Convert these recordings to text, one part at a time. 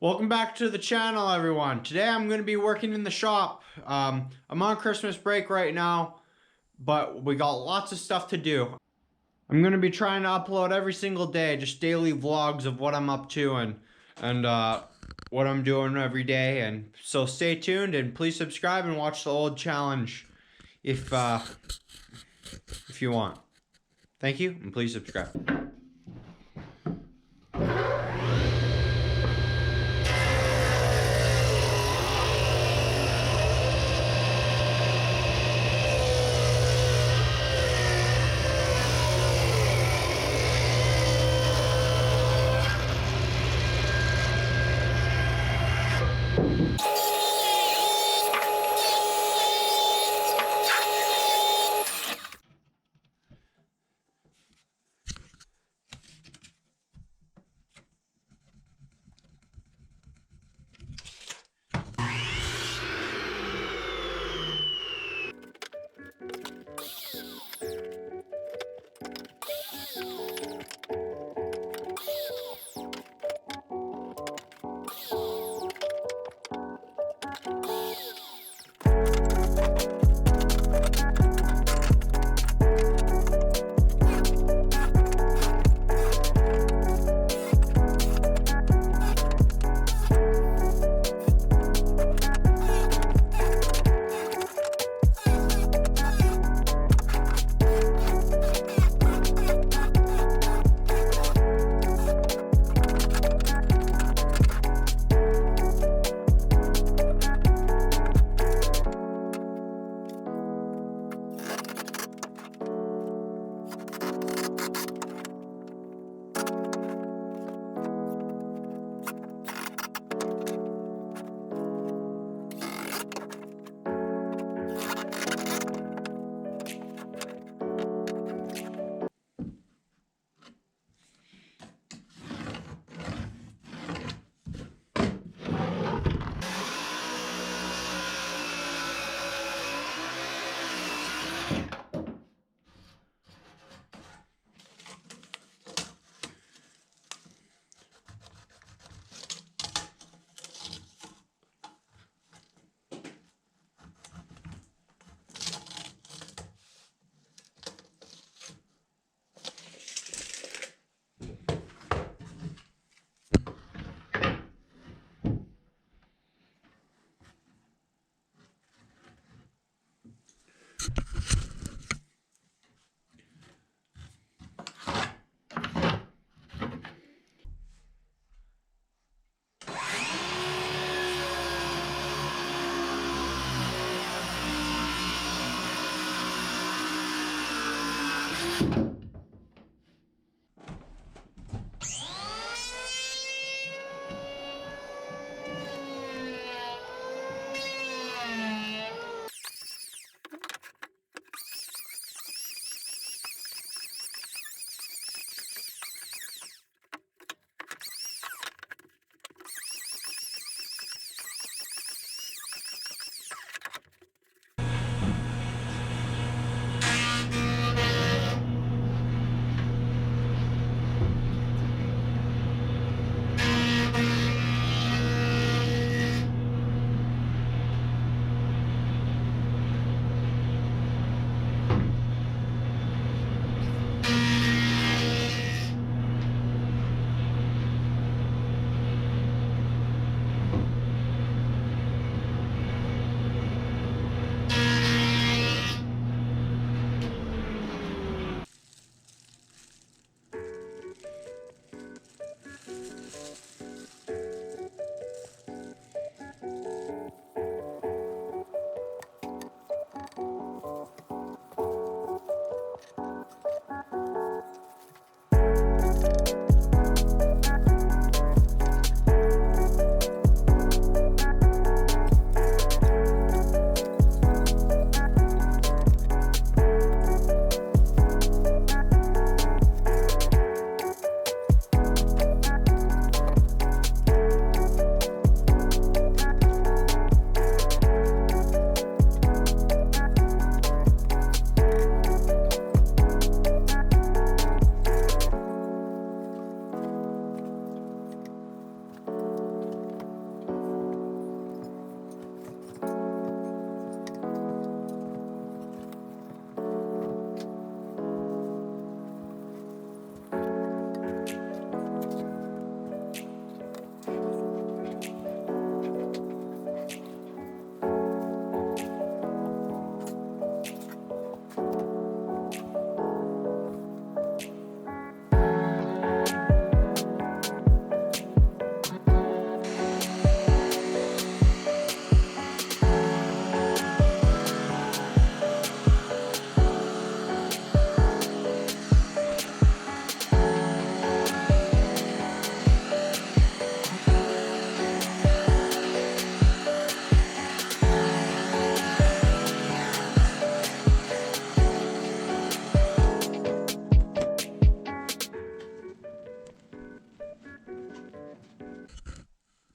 Welcome back to the channel, everyone. Today I'm going to be working in the shop. I'm on Christmas break right now, but we got lots of stuff to do. I'm going to be trying to upload every single day, just daily vlogs of what I'm up to and what I'm doing every day. And so stay tuned and please subscribe and watch the old challenge if you want. Thank you, and please subscribe.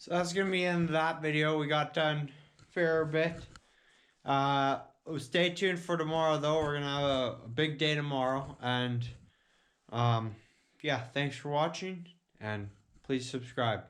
So that's going to be in that video. We got done a fair bit. Stay tuned for tomorrow, though. We're going to have a big day tomorrow. And yeah, thanks for watching. And please subscribe.